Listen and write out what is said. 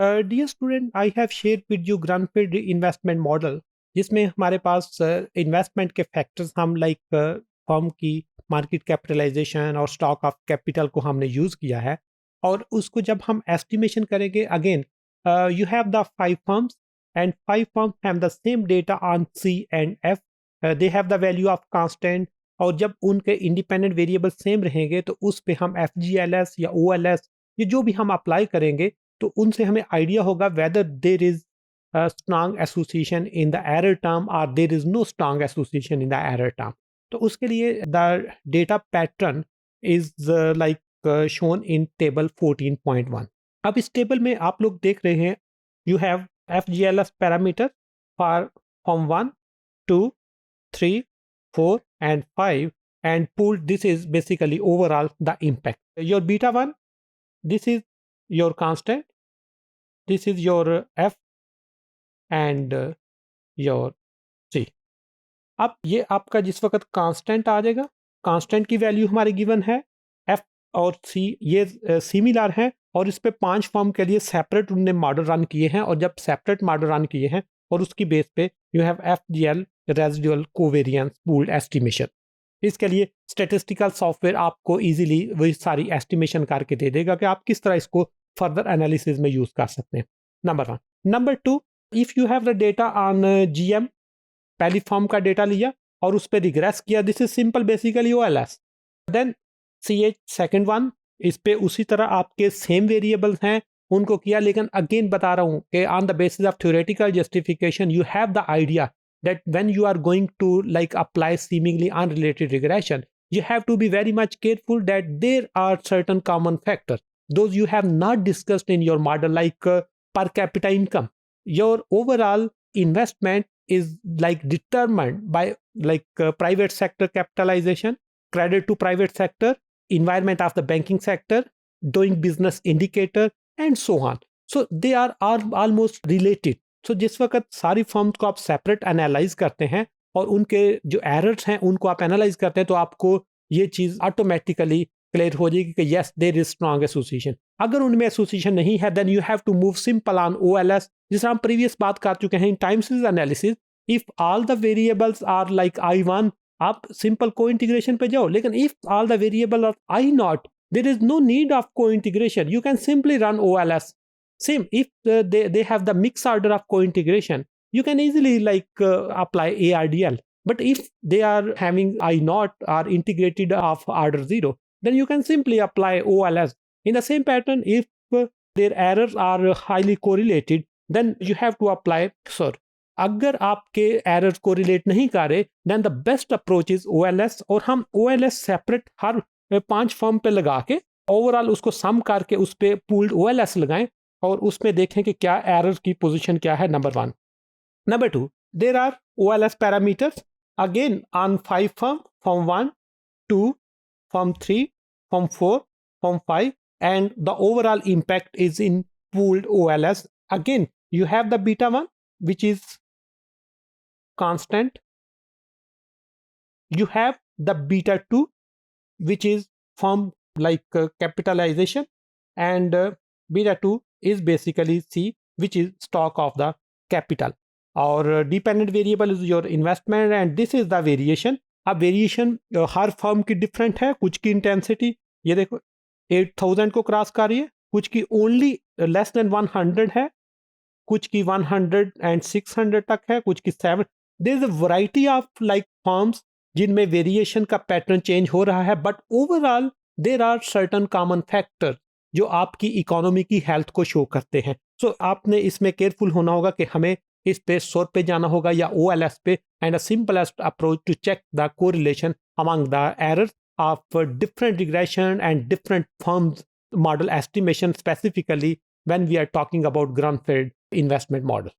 Dear student, I have share with you Grunfeld investment model, जिसमें हमारे पास investment के फैक्टर्स हम लाइक फर्म की मार्केट कैपिटलाइजेशन और स्टॉक ऑफ कैपिटल को हमने यूज़ किया है। और उसको जब हम एस्टिमेशन करेंगे, again you have the 5 firms and 5 firms have the same data on C and F. They have the value of constant, और जब उनके इंडिपेंडेंट वेरिएबल सेम रहेंगे तो उस पे हम एफ जी एल एस या ओ एल एस, ये जो भी हम अप्लाई करेंगे तो उनसे हमें आइडिया होगा whether there is strong association in the error term और there is no strong association in the error term. तो उसके लिए the data pattern is like shown in table 14.1। अब इस टेबल में आप लोग देख रहे हैं, you have F G L S parameter for form 1, 2, 3, 4 and 5, and pooled, this is basically overall the impact. Your beta 1, this is your constant, this is your f and your c. अब ये आपका जिस वक्त constant आ जाएगा, constant की value हमारी given है f और c, ये सिमिलर हैं और इस पे 5 फॉर्म के लिए सेपरेट उनने मॉडल रन किए हैं। और जब सेपरेट मॉडल रन किए हैं और उसकी बेस पे you have F G L residual covariance pooled estimation. इसके लिए स्टैटिस्टिकल सॉफ्टवेयर आपको इजीली वही सारी एस्टिमेशन करके दे देगा कि आप किस तरह इसको फर्दर एनालिसिस में यूज कर सकते हैं। Number 1। Number 2, if you have the data on GM, पहली फॉर्म का डेटा लिया और उस पर रिग्रेस किया, this is simple basically OLS. Then CH second one, इस पे उसी तरह आपके सेम वेरिएबल्स हैं उनको किया, लेकिन अगेन बता रहा हूँ कि on the basis of theoretical justification you have the idea that when you are going to like apply seemingly unrelated regression, you have to be very much careful that there are certain common factors those you have not discussed in your model, like per capita income. Your overall investment is like determined by like private sector capitalization, credit to private sector, environment of the banking sector, doing business indicator, and so on. So they are almost related. सो जिस वक्त सारी forms को आप separate analyse करते हैं और उनके जो एरर्स हैं उनको आप एनालाइज करते हैं, तो आपको ये चीज़ ऑटोमेटिकली क्लियर हो जाएगी कि yes there is strong association. अगर उनमें एसोसिएशन नहीं है then you have to move simple on OLS, जिसे हम प्रीवियस बात कर चुके हैं in time series analysis. If all the variables are like I1, आप सिंपल को इंटीग्रेशन पे जाओ, लेकिन if all the variable are I not, there is no need of cointegration, you can simply run OLS. Same, if they have the mixed order of co-integration, you can easily like apply ARDL. But if they are having I naught or integrated of order 0, then you can simply apply OLS. In the same pattern, if their errors are highly correlated, then you have to apply SIR. अगर आपके errors को relate नहीं कर रहे, then the best approach is OLS, और हम OLS separate हर 5 form पे लगा के ओवरऑल उसको सम करके उस पे पूल्ड OLS लगाएं और उसमें देखें कि क्या एरर की पोजीशन क्या है। Number 1। Number 2, there are OLS parameters again on 5 firm, firm 1, 2, firm 3, firm 4, firm 5, and the overall impact is in pooled OLS. Again, you have the beta 1, which is constant. You have the beta 2, which is from like capitalization, and beta 2 is basically C, which is stock of the capital. और dependent variable is your investment, and this is the variation. अब variation हर firm की different है, कुछ की intensity ये देखो 8000 को cross कर रही है, कुछ की ओनली लेस देन 100 है, कुछ की 100 and 600 तक है, कुछ की 7। There is a variety of like firms जिनमें वेरिएशन का पैटर्न चेंज हो रहा है, but overall there are certain common factor जो आपकी इकोनॉमी की हेल्थ को शो करते हैं। सो आपने इसमें केयरफुल होना होगा कि हमें इस पे SOR पे जाना होगा या OLS पे, and a simplest approach to check the correlation among the errors of different regression and different firms model estimation, specifically when we are talking about Grunfeld investment model.